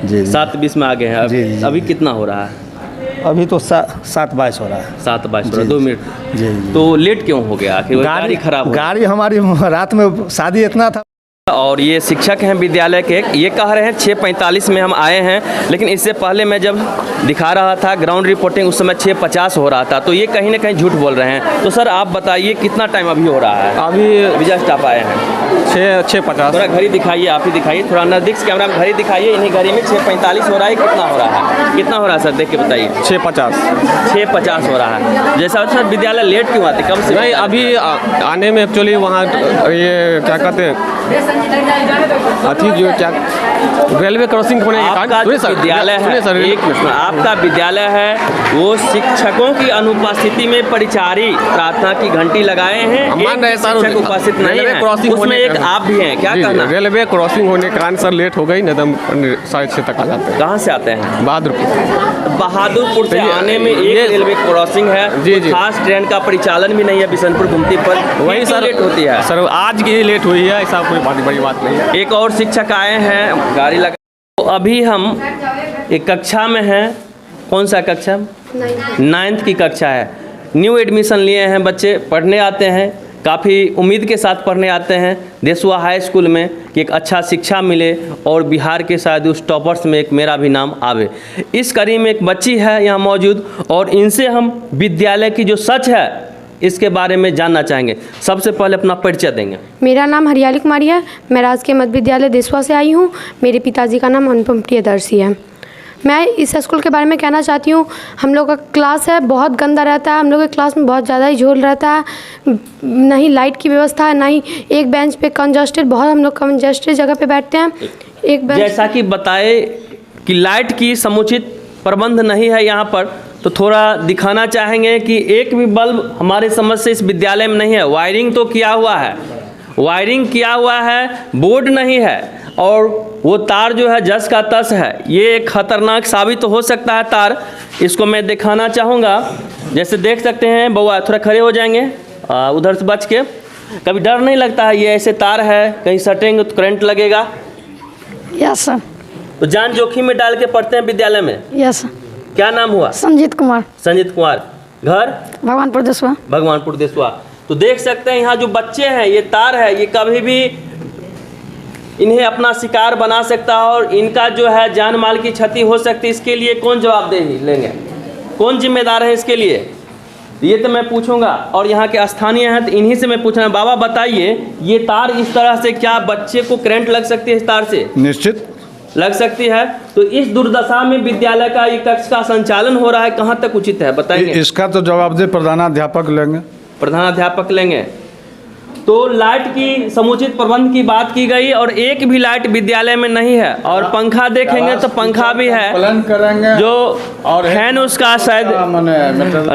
Speaker 5: जी,
Speaker 1: 7:20 में आ गए हैं।
Speaker 5: जी।
Speaker 1: अभी कितना हो रहा है?
Speaker 5: अभी तो 7:22 हो रहा है।
Speaker 1: 7:22 हो रहा है, 2 मिनट।
Speaker 5: जी।
Speaker 1: तो लेट क्यों हो गया? आखिर गाड़ी खराब?
Speaker 5: गाड़ी हमारी रात में शादी इतना था।
Speaker 1: और ये शिक्षक हैं विद्यालय के, ये कह रहे हैं 6:45 में हम आए हैं, लेकिन इससे पहले मैं जब दिखा रहा था ग्राउंड रिपोर्टिंग उस समय 6:50 हो रहा था, तो ये कहीं ना कहीं झूठ बोल रहे हैं। तो सर आप बताइए कितना टाइम अभी हो रहा है?
Speaker 8: अभी
Speaker 1: जस्ट आप आए हैं
Speaker 8: 6:50।
Speaker 1: थोड़ा घड़ी दिखाइए, आप ही दिखाइए, थोड़ा नज़दीक से कैमरा में घड़ी दिखाइए। इन्हीं घड़ी में 6:45 हो रहा है। कितना हो रहा है? कितना हो रहा है सर, देख के बताइए। 6:50 हो रहा है। जैसा सर विद्यालय लेट क्यों आते, कब से?
Speaker 8: नहीं, अभी आने में एक्चुअली वहाँ ये क्या कहते हैं अथी जो क्या रेलवे क्रॉसिंग होने के कारण
Speaker 1: आपका विद्यालय है, एक मिनट, आपका विद्यालय है वो शिक्षकों की अनुपस्थिति में परिचारी प्रार्थना की घंटी लगाए हैं,
Speaker 8: मान रहे सर
Speaker 1: शिक्षक उपस्थित नहीं है, उसमें एक आप भी हैं, क्या करना?
Speaker 8: रेलवे क्रॉसिंग होने के कारण सर लेट हो गई, नहीं तो 6:30 तक आ जाते हैं।
Speaker 1: कहाँ से आते हैं?
Speaker 8: बहादुरपुर
Speaker 1: से आने में एक रेलवे क्रॉसिंग है।
Speaker 8: जी जी।
Speaker 1: खास ट्रेन का परिचालन भी नहीं है बिशनपुर गुमती पर,
Speaker 8: वही सर
Speaker 1: लेट होती है।
Speaker 8: सर आज की लेट हुई है, ऐसा कोई बड़ी बात नहीं है।
Speaker 1: एक और शिक्षक आए हैं गाड़ी लगा। तो अभी हम एक कक्षा में हैं। कौन सा कक्षा? 9th की कक्षा है। न्यू एडमिशन लिए हैं बच्चे, पढ़ने आते हैं, काफ़ी उम्मीद के साथ पढ़ने आते हैं देसुआ हाई स्कूल में कि एक अच्छा शिक्षा मिले और बिहार के शायद उस टॉपर्स में एक मेरा भी नाम आवे। इस कड़ी में एक बच्ची है यहाँ मौजूद और इनसे हम विद्यालय की जो सच है इसके बारे में जानना चाहेंगे। सबसे पहले अपना परिचय देंगे।
Speaker 9: मेरा नाम हरियाली कुमारी है। मैं राजकीय मध्य विद्यालय देसुआ से आई हूँ। मेरे पिताजी का नाम अनुपम प्रियदर्शी है। मैं इस स्कूल के बारे में कहना चाहती हूँ, हम लोग का क्लास है बहुत गंदा रहता है। हम लोग के क्लास में बहुत ज़्यादा ही झोल रहता है, नहीं लाइट की व्यवस्था है, नहीं एक बेंच पे कंजस्टेड, बहुत हम लोग कंजस्टेड जगह पे बैठते हैं। एक बेंच
Speaker 1: जैसा कि बताए कि लाइट की समुचित प्रबंध नहीं है यहाँ पर, तो थोड़ा दिखाना चाहेंगे कि एक भी बल्ब हमारे समझ से इस विद्यालय में नहीं है। वायरिंग तो किया हुआ है, वायरिंग किया हुआ है, बोर्ड नहीं है और वो तार जो है जस का तस है। ये खतरनाक साबित हो सकता है तार, इसको मैं दिखाना चाहूँगा। जैसे देख सकते हैं, बउआ थोड़ा खड़े हो जाएंगे उधर से बच के। कभी डर नहीं लगता है? ये ऐसे तार है, कहीं सटेंगे तो करंट लगेगा।
Speaker 10: Yes sir.
Speaker 1: तो जान जोखिम में डाल के पढ़ते हैं विद्यालय में।
Speaker 10: यस।
Speaker 1: क्या नाम हुआ?
Speaker 10: संजीत कुमार।
Speaker 1: संजीत कुमार। घर?
Speaker 10: भगवानपुर देसुआ।
Speaker 1: भगवानपुर देसुआ। तो देख सकते हैं यहाँ जो बच्चे हैं, ये तार है, ये कभी भी इन्हें अपना शिकार बना सकता है और इनका जो है जान माल की क्षति हो सकती है। इसके लिए कौन जवाबदेही लेंगे, कौन जिम्मेदार है इसके लिए? ये तो मैं पूछूंगा और यहाँ के स्थानीय हैं तो इन्हीं से मैं पूछना। बाबा बताइए, ये तार इस तरह से क्या बच्चे को करंट लग सकती है? इस तार से
Speaker 6: निश्चित
Speaker 1: लग सकती है। तो इस दुर्दशा में विद्यालय का ये कक्ष का संचालन हो रहा है, कहाँ तक उचित है बताएंगे?
Speaker 6: इसका तो जवाबदेह प्रधानाध्यापक लेंगे।
Speaker 1: प्रधानाध्यापक लेंगे। तो लाइट की समुचित प्रबंध की बात की गई और एक भी लाइट विद्यालय में नहीं है और पंखा देखेंगे तो पंखा भी है
Speaker 6: करेंगे
Speaker 1: जो फैन उसका शायद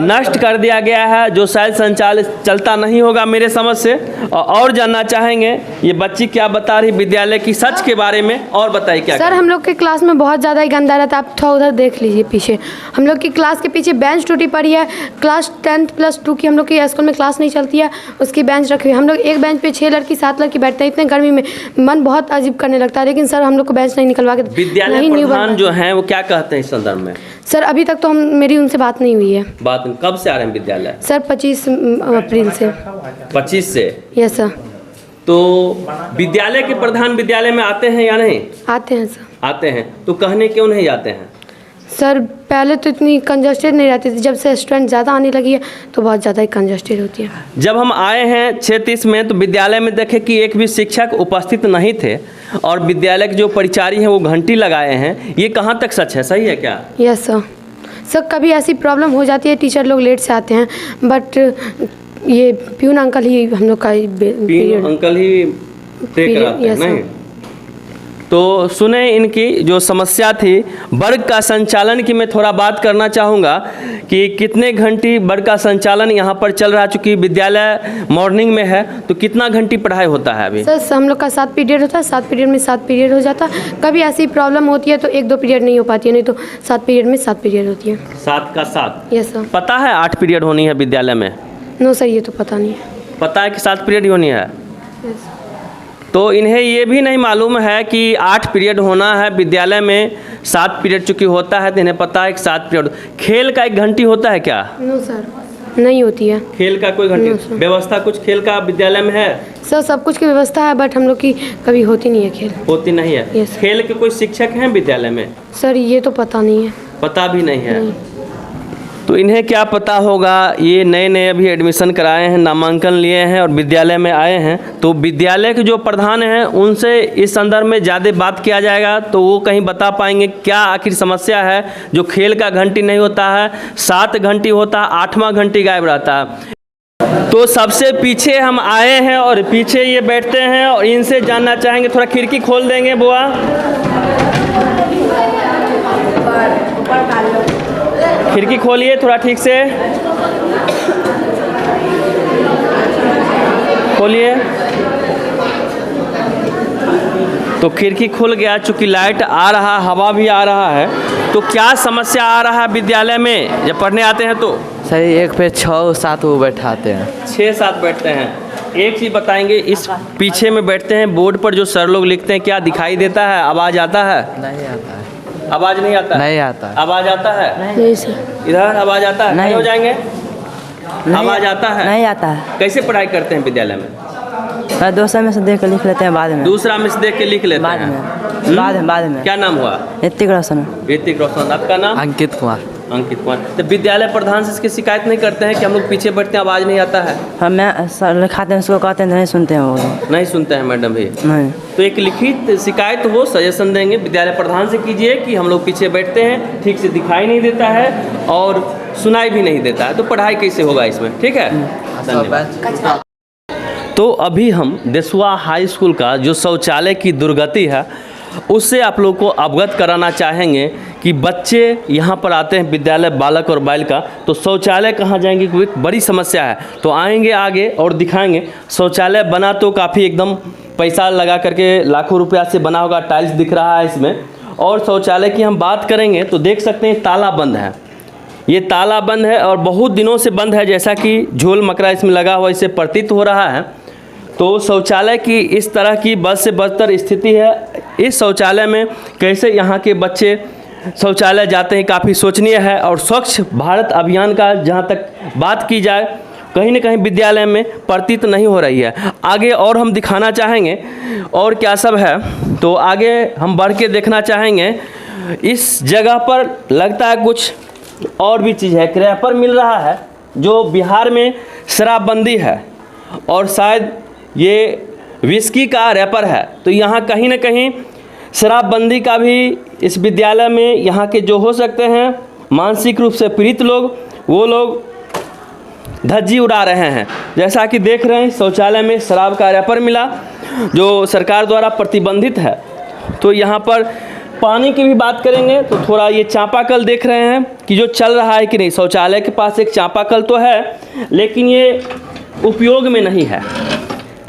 Speaker 1: नष्ट कर दिया गया है, जो शायद संचालित चलता नहीं होगा मेरे समझ से। और जानना चाहेंगे ये बच्ची क्या बता रही विद्यालय की सच के बारे में, और बताइए क्या।
Speaker 9: सर हम लोग के क्लास में बहुत ज़्यादा ही गंदा रहता है। आप थोड़ा उधर देख लीजिए पीछे, हम लोग की क्लास के पीछे बेंच टूटी पड़ी है। क्लास 10+2 की हम लोग की स्कूल में क्लास नहीं चलती है, उसकी बेंच रखी हुई। हम लोग एक बेंच पे 6 लड़की 7 लड़की बैठते हैं, इतने गर्मी में मन बहुत अजीब करने लगता है, लेकिन सर हम लोग को बेंच नहीं निकलवा के
Speaker 1: विद्यालय प्रधान जो हैं वो क्या कहते हैं इस संदर्भ में?
Speaker 9: सर अभी तक तो मेरी उनसे बात नहीं हुई है।
Speaker 1: बात कब से आ रहे हैं विद्यालय?
Speaker 9: सर 25 अप्रैल से।
Speaker 1: 25 से?
Speaker 9: Yes sir.
Speaker 1: तो विद्यालय के प्रधान विद्यालय में आते हैं या नहीं?
Speaker 9: आते हैं सर।
Speaker 1: आते हैं, तो कहने क्यों नहीं जाते हैं?
Speaker 9: सर पहले तो इतनी कंजस्टेड नहीं रहती थी, जब से स्टूडेंट ज़्यादा आने लगी है तो बहुत ज़्यादा ही कंजस्टेड होती है।
Speaker 1: जब हम आए हैं 6:30 में तो विद्यालय में देखे कि एक भी शिक्षक उपस्थित नहीं थे और विद्यालय के जो परिचारी हैं वो घंटी लगाए हैं, ये कहाँ तक सच है, सही है क्या?
Speaker 9: Yes sir. सर कभी ऐसी प्रॉब्लम हो जाती है, टीचर लोग लेट से आते हैं, बट ये प्यून अंकल ही हम लोग का
Speaker 1: प्यून अंकल ही तय कराते हैं, नहीं? तो सुने इनकी जो समस्या थी वर्ग का संचालन की, मैं थोड़ा बात करना चाहूँगा कि कितने घंटी वर्ग का संचालन यहाँ पर चल रहा, चूँकि विद्यालय मॉर्निंग में है तो कितना घंटी पढ़ाई होता है अभी?
Speaker 9: सर हम लोग का 7 पीरियड होता है, 7 पीरियड में 7 पीरियड हो जाता है। कभी ऐसी प्रॉब्लम होती है तो 1-2 पीरियड नहीं हो पाती है, नहीं तो 7 पीरियड में 7 पीरियड होती है।
Speaker 1: 7 का 7?
Speaker 9: Yes sir.
Speaker 1: पता है 8 पीरियड होनी है विद्यालय में?
Speaker 9: नो सर, ये तो पता नहीं है।
Speaker 1: पता है कि 7 पीरियड होनी है?
Speaker 9: यस।
Speaker 1: तो इन्हें ये भी नहीं मालूम है कि 8 पीरियड होना है विद्यालय में, 7 पीरियड चूँकि होता है तो इन्हें पता है कि 7 पीरियड। खेल का 1 घंटी होता है क्या?
Speaker 9: नो सर, नहीं होती है।
Speaker 1: खेल का कोई घंटी व्यवस्था कुछ खेल का विद्यालय में है?
Speaker 9: सर सब कुछ की व्यवस्था है, बट हम लोग की कभी होती नहीं है खेल।
Speaker 1: होती नहीं है?
Speaker 9: यस।
Speaker 1: खेल के कोई शिक्षक हैं विद्यालय में?
Speaker 9: सर ये तो पता नहीं है।
Speaker 1: पता भी नहीं है? तो इन्हें क्या पता होगा, ये नए नए अभी एडमिशन कराए हैं, नामांकन लिए हैं और विद्यालय में आए हैं, तो विद्यालय के जो प्रधान हैं उनसे इस संदर्भ में ज़्यादा बात किया जाएगा तो वो कहीं बता पाएंगे क्या आखिर समस्या है। जो खेल का घंटी नहीं होता है, 7 घंटी होता है, 8वां घंटी गायब रहता है। तो सबसे पीछे हम आए हैं और पीछे ये बैठते हैं और इनसे जानना चाहेंगे। थोड़ा खिड़की खोल देंगे बुआ, खिड़की खोलिए थोड़ा ठीक से खोलिए। तो खिड़की खुल गया, चूँकि लाइट आ रहा, हवा भी आ रहा है। तो क्या समस्या आ रहा है विद्यालय में जब पढ़ने आते हैं तो?
Speaker 11: सर एक पे 6-7 वो बैठाते हैं।
Speaker 1: 6-7 बैठते हैं। एक चीज़ बताएंगे, इस पीछे में बैठते हैं, बोर्ड पर जो सर लोग लिखते हैं क्या दिखाई देता है? आवाज़ आता है?
Speaker 11: नहीं आता है।
Speaker 1: आवाज़ नहीं आता?
Speaker 11: नहीं आता।
Speaker 1: आवाज़ आता है?
Speaker 9: नहीं सर।
Speaker 1: इधर आवाज़ आता है? नहीं हो जाएंगे? आवाज़ आता है?
Speaker 11: नहीं आता है।
Speaker 1: कैसे पढ़ाई करते हैं विद्यालय में?
Speaker 11: दूसरा में से देख कर लिख लेते हैं बाद में।
Speaker 1: दूसरा में से देख के लिख लेते हैं?
Speaker 11: बाद में।
Speaker 1: क्या नाम हुआ?
Speaker 11: ऋतिक रोशन।
Speaker 1: ऋतिक रोशन। आपका नाम?
Speaker 11: अंकित कुमार।
Speaker 1: अंकित कुमार। तो विद्यालय प्रधान से इसकी शिकायत नहीं करते हैं कि हम लोग पीछे बैठते हैं, आवाज़ नहीं आता है?
Speaker 11: हम सर लिखाते हैं, उसको कहते हैं, नहीं सुनते हैं वो।
Speaker 1: नहीं सुनते हैं मैडम भी?
Speaker 11: नहीं।
Speaker 1: तो एक लिखित शिकायत हो, सजेशन देंगे विद्यालय प्रधान से कीजिए कि हम लोग पीछे बैठते हैं, ठीक से दिखाई नहीं देता है और सुनाई भी नहीं देता है, तो पढ़ाई कैसे होगा इसमें? ठीक है, धन्यवाद। तो अभी हम देसवा हाई स्कूल का जो शौचालय की दुर्गति है उससे आप लोग को अवगत कराना चाहेंगे कि बच्चे यहाँ पर आते हैं विद्यालय, बालक और बालिका, तो शौचालय कहाँ जाएंगे, कोई बड़ी समस्या है। तो आएंगे आगे और दिखाएंगे। शौचालय बना तो काफ़ी एकदम पैसा लगा करके लाखों रुपया से बना होगा, टाइल्स दिख रहा है इसमें। और शौचालय की हम बात करेंगे तो देख सकते हैं ताला बंद है, ये ताला बंद है और बहुत दिनों से बंद है, जैसा कि झोल मकरा इसमें लगा हुआ इससे प्रतीत हो रहा है। तो शौचालय की इस तरह की बद से बदतर स्थिति है। इस शौचालय में कैसे यहाँ के बच्चे शौचालय जाते हैं, काफ़ी शोचनीय है। और स्वच्छ भारत अभियान का जहाँ तक बात की जाए, कहीं न कहीं विद्यालय में प्रतीत नहीं हो रही है। आगे और हम दिखाना चाहेंगे और क्या सब है, तो आगे हम बढ़ के देखना चाहेंगे। इस जगह पर लगता है कुछ और भी चीज़ है, क्रैपर मिल रहा है, जो बिहार में शराबबंदी है और शायद ये विस्की का रैपर है। तो यहाँ कहीं ना कहीं शराबबंदी का भी इस विद्यालय में, यहाँ के जो हो सकते हैं मानसिक रूप से पीड़ित लोग, वो लोग धज्जी उड़ा रहे हैं। जैसा कि देख रहे हैं शौचालय में शराब का रैपर मिला जो सरकार द्वारा प्रतिबंधित है। तो यहाँ पर पानी की भी बात करेंगे तो थोड़ा ये चापाकल देख रहे हैं कि जो चल रहा है कि नहीं। शौचालय के पास एक चापाकल तो है लेकिन ये उपयोग में नहीं है,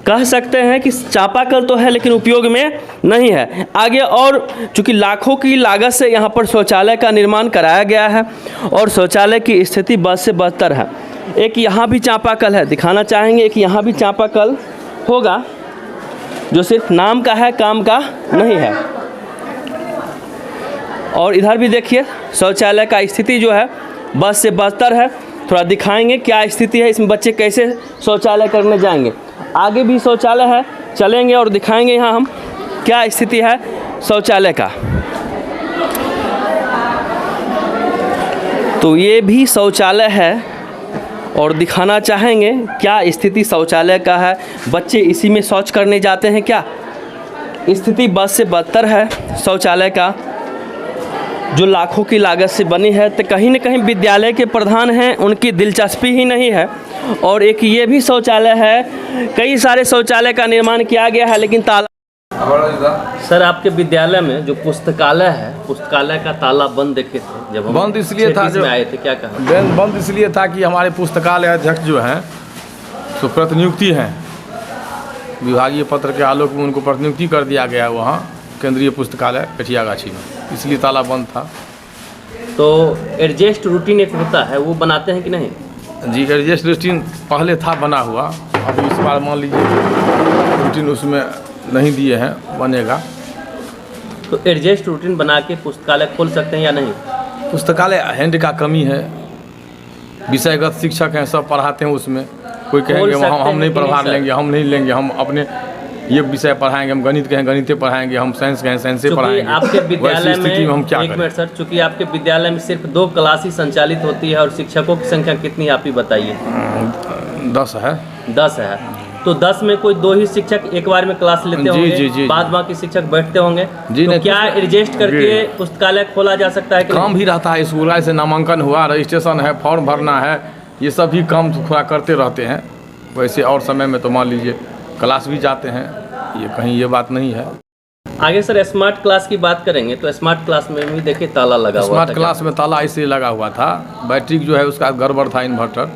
Speaker 1: कह सकते हैं कि चापाकल तो है लेकिन उपयोग में नहीं है। आगे और चूँकि लाखों की लागत से यहाँ पर शौचालय का निर्माण कराया गया है और शौचालय की स्थिति बद से बदतर है। एक यहाँ भी चापाकल है, दिखाना चाहेंगे। एक यहाँ भी चापाकल होगा जो सिर्फ नाम का है, काम का नहीं है। और इधर भी देखिए शौचालय का स्थिति जो है बस से बदतर है। थोड़ा दिखाएंगे क्या स्थिति है, इसमें बच्चे कैसे शौचालय करने जाएंगे। आगे भी शौचालय है, चलेंगे और दिखाएंगे यहाँ हम क्या स्थिति है शौचालय का। तो ये भी शौचालय है और दिखाना चाहेंगे क्या स्थिति शौचालय का है। बच्चे इसी में शौच करने जाते हैं क्या? स्थिति बस से बदतर है शौचालय का, जो लाखों की लागत से बनी है। तो कहीं न कहीं विद्यालय के प्रधान हैं, उनकी दिलचस्पी ही नहीं है। और एक ये भी शौचालय है, कई सारे शौचालय का निर्माण किया गया है लेकिन ताला। सर आपके विद्यालय में जो पुस्तकालय है, पुस्तकालय का ताला बंद देखे थे जब हम
Speaker 6: बंद इसलिए था जो
Speaker 1: आए थे, क्या कहा?
Speaker 6: बंद इसलिए था कि हमारे पुस्तकालय अध्यक्ष जो हैं तो प्रतिनियुक्ति हैं, विभागीय पत्र के आलोक में उनको प्रतिनियुक्ति कर दिया गया वहाँ केंद्रीय पुस्तकालय पेठियागाछी में, इसलिए ताला बंद था।
Speaker 1: तो एडजस्ट रूटीन एक होता है, वो बनाते हैं कि नहीं?
Speaker 6: जी एडजस्ट रूटीन पहले था बना हुआ, अब इस बार मान लीजिए रूटीन उसमें नहीं दिए हैं, बनेगा।
Speaker 1: तो एडजस्ट रूटीन बना के पुस्तकालय खोल सकते हैं या नहीं?
Speaker 6: पुस्तकालय हैंड का कमी है, विषयगत शिक्षक हैं, सब पढ़ाते हैं उसमें। कोई कहेंगे हम नहीं प्रभार लेंगे, हम नहीं लेंगे, हम अपने ये विषय पढ़ाएंगे, हम गणित कहें गणित पढ़ाएंगे, हम साइंस कहें साइंस पढ़ाएंगे।
Speaker 1: आपके विद्यालय में
Speaker 6: हम क्या
Speaker 1: एक मिनट सर, चूँकि आपके विद्यालय में सिर्फ 2 क्लास ही संचालित होती है और शिक्षकों की संख्या कितनी आप ही बताइए?
Speaker 6: 10 है।
Speaker 1: 10 है, तो 10 में कोई 2 ही शिक्षक एक बार में क्लास लेते होंगे, बाद बाकी शिक्षक बैठते होंगे। तो क्या एडजस्ट करके पुस्तकालय खोला जा सकता है?
Speaker 6: काम भी रहता है, स्कूल से नामांकन हुआ, रजिस्ट्रेशन है, फॉर्म भरना है, ये सब भी काम थोड़ा करते रहते हैं। वैसे और समय में तो मान लीजिए क्लास भी जाते हैं, ये कहीं ये बात नहीं है।
Speaker 1: आगे सर स्मार्ट क्लास की बात करेंगे तो स्मार्ट क्लास में भी देखिए ताला लगा हुआ था।
Speaker 6: स्मार्ट क्लास में ताला इसलिए लगा हुआ था, बैटरी जो है उसका गड़बड़ था, इन्वर्टर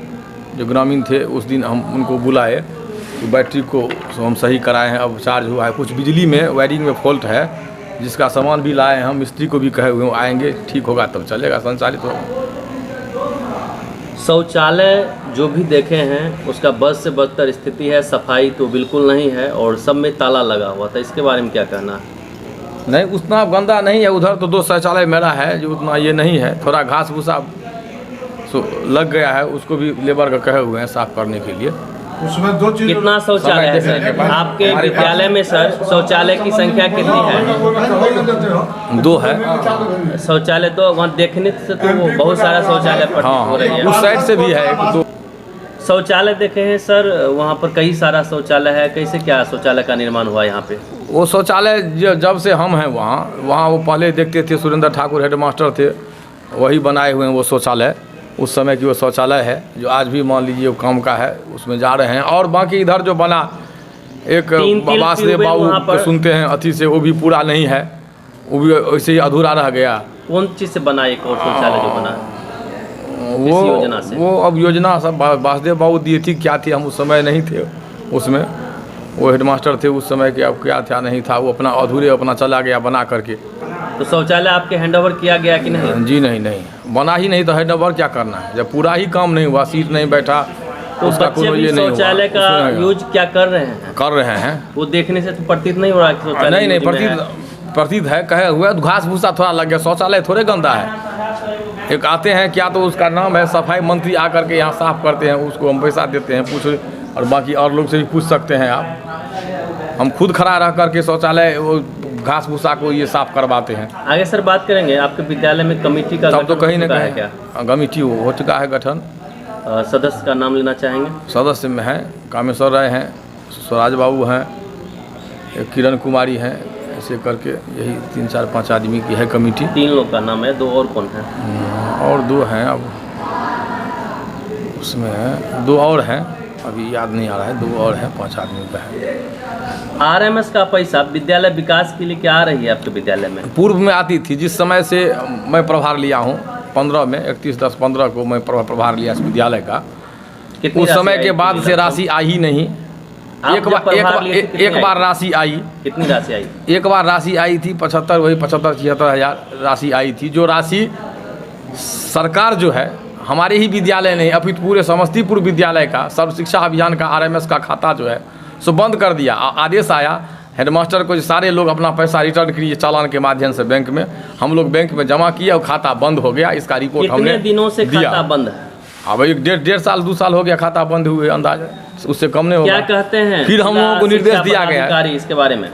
Speaker 6: जो ग्रामीण थे उस दिन हम उनको बुलाए तो बैटरी को हम सही कराए हैं, अब चार्ज हुआ है। कुछ बिजली में वायरिंग में फॉल्ट है, जिसका सामान भी लाए हैं, हम मिस्त्री को भी कहे हुए आएंगे, ठीक होगा तब चलेगा, संचालित होगा।
Speaker 1: शौचालय जो भी देखे हैं उसका बस से बदतर स्थिति है, सफाई तो बिल्कुल नहीं है और सब में ताला लगा हुआ था, इसके बारे में क्या कहना है?
Speaker 6: नहीं उतना गंदा नहीं है, उधर तो 2 शौचालय मेरा है जो उतना ये नहीं है, थोड़ा घास भूसा लग गया है, उसको भी लेबर का कहे हुए हैं साफ करने के लिए।
Speaker 12: उसमें 2 चीज।
Speaker 1: कितना शौचालय है सर आपके विद्यालय में? सर शौचालय की संख्या कितनी है?
Speaker 6: 2 है
Speaker 1: शौचालय। 2 वहाँ देखने से तो वो बहुत सारा शौचालय हो रही है,
Speaker 6: उस साइड से भी है 2
Speaker 1: शौचालय देखे हैं सर, वहाँ पर कई सारा शौचालय है। कैसे क्या शौचालय का निर्माण हुआ यहाँ पे?
Speaker 6: वो शौचालय जब से हम हैं वहाँ वो पहले देखते थे, सुरेंद्र ठाकुर हेडमास्टर थे, वही बनाए हुए हैं वो शौचालय, उस समय की वो शौचालय है जो आज भी मान लीजिए काम का है, उसमें जा रहे हैं। और बाकी इधर जो बना एक वासुदेव बाबू को सुनते हैं अति से, वो भी पूरा नहीं है, वो भी वैसे ही अधूरा रह गया।
Speaker 1: कौन चीज़ से बना एक और शौचालय जो बना? योजना से?
Speaker 6: वो अब योजना सब वासुदेव बाबू दिए थी, क्या थी हम उस समय नहीं थे उसमें, वो हेडमास्टर थे उस समय के, अब क्या था नहीं था, वो अपना अधूरे अपना चला गया बना करके।
Speaker 1: तो शौचालय आपके हैंडओवर किया गया कि नहीं?
Speaker 6: जी नहीं बना ही नहीं तो हैंडओवर क्या करना है, जब पूरा ही काम नहीं हुआ, सीट नहीं बैठा
Speaker 1: तो उसका कोई ये नहीं। शौचालय का यूज क्या कर रहे हैं? वो देखने से तो प्रतीत नहीं हो रहा कि शौचालय
Speaker 6: नहीं प्रतीत है, कहे हुए घास भूसा थोड़ा लग गया, शौचालय थोड़े गंदा है। एक आते हैं क्या तो उसका नाम है सफाई मंत्री, आकर के यहाँ साफ करते हैं, उसको हम पैसा देते हैं, पूछ, और बाकी और लोग से भी पूछ सकते हैं आप। हम खुद खड़ा रह करके शौचालय वो घास भूसा को ये साफ करवाते हैं।
Speaker 1: आगे सर बात करेंगे आपके विद्यालय में कमेटी का
Speaker 6: तब तो कहीं ना कहीं
Speaker 1: क्या
Speaker 6: कमेटी हो चुका है गठन।
Speaker 1: सदस्य का नाम लेना चाहेंगे?
Speaker 6: सदस्य में हैं कामेश्वर राय हैं, स्वराज बाबू हैं, एक किरण कुमारी हैं, ऐसे करके यही 3 4 5 आदमी की है कमेटी।
Speaker 1: 3 लोग का नाम है, 2 और कौन है?
Speaker 6: और 2 हैं, अब उसमें 2 और हैं, अभी याद नहीं आ रहा है, 2 और हैं, 5 आदमी का है।
Speaker 1: RMS का पैसा विद्यालय विकास के लिए क्या आ रही है आपके विद्यालय में?
Speaker 6: पूर्व में आती थी, जिस समय से मैं प्रभार लिया हूँ 15 में 31/10/15 को मैं प्रभार लिया इस विद्यालय का, उस समय के बाद से राशि आई ही नहीं। एक बार राशि आई।
Speaker 1: कितनी राशि आई?
Speaker 6: एक बार राशि आई थी 75 वही 75-76 हज़ार राशि आई थी, जो राशि सरकार जो है हमारे ही विद्यालय नहीं अपितु पूरे समस्तीपुर विद्यालय का सर्व शिक्षा अभियान का RMS का खाता जो है सो बंद कर दिया। आदेश आया हेडमास्टर को, सारे लोग अपना पैसा रिटर्न किए चालान के माध्यम से बैंक में। हम लोग बैंक में जमा किए और खाता बंद हो गया। इसका रिपोर्ट हमने
Speaker 1: कितने दिनों से
Speaker 6: दिया।
Speaker 1: खाता बंद है?
Speaker 6: अब एक डेढ़ साल 2 साल हो गया खाता बंद हुए, अंदाजा उससे कम नहीं होगा।
Speaker 1: क्या कहते हैं
Speaker 6: फिर हम लोगों को निर्देश दिया गया है,
Speaker 1: इसके बारे में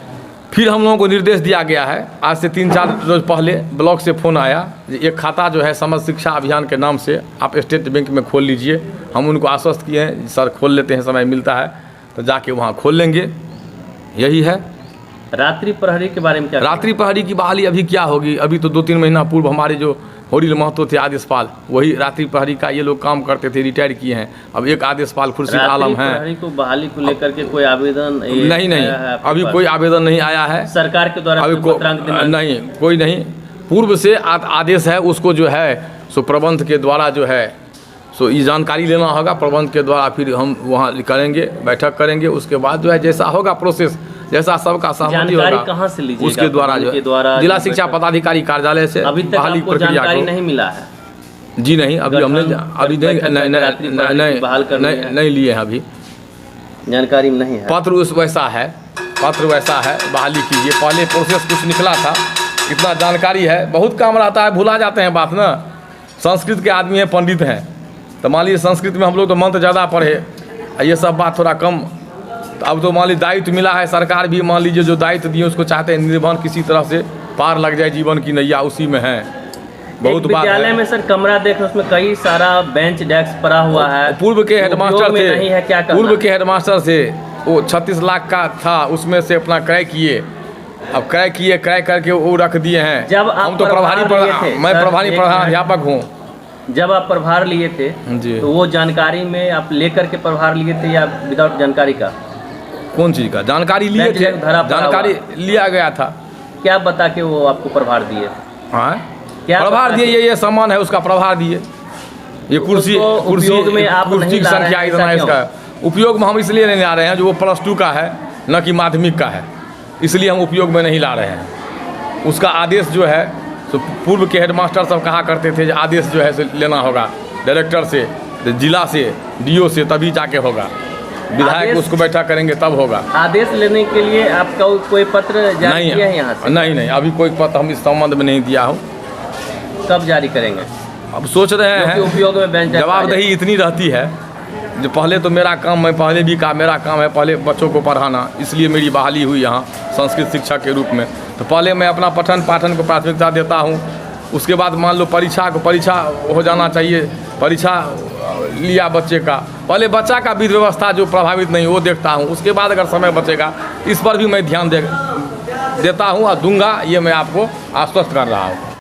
Speaker 6: फिर हम लोगों को निर्देश दिया गया है। आज से 3-4 रोज पहले ब्लॉक से फ़ोन आया, एक खाता जो है समझ शिक्षा अभियान के नाम से आप स्टेट बैंक में खोल लीजिए। हम उनको आश्वस्त किए हैं, सर खोल लेते हैं, समय मिलता है तो जाके वहाँ खोल लेंगे। यही है।
Speaker 1: रात्रि प्रहरी के बारे में क्या?
Speaker 6: रात्रि प्रहरी की बहाली अभी क्या होगी? अभी तो 2-3 महीना पूर्व हमारे जो होरिल महतो थे आदेशपाल, वही रात्रि प्रहरी का ये लोग काम करते थे, रिटायर किए हैं। अब एक आदेशपाल खुर्शीद आलम हैं।
Speaker 1: प्रहरी को बहाली को लेकर के कोई आवेदन
Speaker 6: नहीं, अभी कोई आवेदन नहीं आया है
Speaker 1: सरकार के द्वारा?
Speaker 6: अभी नहीं, कोई नहीं। पूर्व से आदेश है, उसको जो है सो प्रबंध के द्वारा जो है सो ये जानकारी लेना होगा प्रबंध के द्वारा। फिर हम वहाँ करेंगे, बैठक करेंगे, उसके बाद जो है जैसा होगा प्रोसेस, जैसा सबका सहमति होगा,
Speaker 1: कहाँ से लीजिएगा?
Speaker 6: उसके द्वारा जो है जिला शिक्षा पदाधिकारी कार्यालय से
Speaker 1: अभी तक
Speaker 6: बहाली
Speaker 1: आपको
Speaker 6: प्रक्रिया
Speaker 1: जानकारी
Speaker 6: को
Speaker 1: नहीं मिला है?
Speaker 6: जी नहीं, अभी हमने अभी नहीं लिए हैं, अभी
Speaker 1: जानकारी नहीं है।
Speaker 6: पत्र उस वैसा है, पत्र वैसा है, बहाली कीजिए। पहले प्रोसेस कुछ निकला था, इतना जानकारी है, बहुत काम रहता है, भुला जाते हैं बात ना। संस्कृत के आदमी हैं, पंडित हैं, तो मान लीजिए संस्कृत में हम लोग तो मंत्र ज़्यादा पढ़े, ये सब बात थोड़ा कम। तो अब तो मान लीजिए दायित्व मिला है, सरकार भी मान लीजिए जो दायित्व दिए उसको चाहते हैं निर्वहन किसी तरह से पार लग जाए, जीवन की नैया उसी में है। बहुत बात है।
Speaker 1: विद्यालय में सर कमरा देख, उसमें कई सारा बेंच डेस्क पड़ा हुआ है।
Speaker 6: पूर्व के हेडमास्टर थे,
Speaker 1: नहीं है, क्या
Speaker 6: पूर्व के हेडमास्टर से वो 36 लाख का था, उसमें से अपना क्रय किए। अब क्रय करके वो रख दिए हैं।
Speaker 1: जब
Speaker 6: हम तो प्रभारी मैं प्रभारी प्रधानाध्यापक हूँ।
Speaker 1: जब आप प्रभार लिए थे
Speaker 6: जी,
Speaker 1: तो वो जानकारी में आप लेकर के प्रभार लिए थे या विदाउट जानकारी का?
Speaker 6: कौन चीज़ का जानकारी लिए थे? जानकारी लिया गया था।
Speaker 1: क्या बता के वो आपको प्रभार दिए?
Speaker 6: हाँ,
Speaker 1: क्या
Speaker 6: प्रभार दिए, ये सामान है उसका प्रभार दिए। ये कुर्सी
Speaker 1: में आप
Speaker 6: कुर्सी की संख्या इतना है, इसका उपयोग में हम इसलिए नहीं ला रहे हैं जो वो +2 का है, न कि माध्यमिक का है, इसलिए हम उपयोग में नहीं ला रहे हैं। उसका आदेश जो है तो पूर्व के हेडमास्टर सब कहा करते थे जो आदेश जो है लेना होगा डायरेक्टर से, जिला से, DO से, तभी जाके होगा। विधायक उसको बैठा करेंगे तब होगा।
Speaker 1: आदेश लेने के लिए आपका कोई पत्र जारी किया है यहाँ से?
Speaker 6: नहीं, अभी कोई पत्र हम इस संबंध में नहीं दिया हूँ।
Speaker 1: कब जारी करेंगे?
Speaker 6: अब सोच रहे हैं।
Speaker 1: उपयोग में बेंच
Speaker 6: जवाबदेही इतनी रहती है जो पहले तो मेरा काम, मैं पहले भी कहा मेरा काम है पहले बच्चों को पढ़ाना, इसलिए मेरी बहाली हुई यहाँ संस्कृत शिक्षक के रूप में। तो पहले मैं अपना पठन पाठन को प्राथमिकता देता हूँ। उसके बाद मान लो परीक्षा हो जाना चाहिए, परीक्षा लिया बच्चे का, पहले बच्चा का विधि व्यवस्था जो प्रभावित नहीं वो देखता हूँ। उसके बाद अगर समय बचेगा इस पर भी मैं ध्यान देता हूँ और दूंगा, ये मैं आपको आश्वस्त कर रहा हूँ।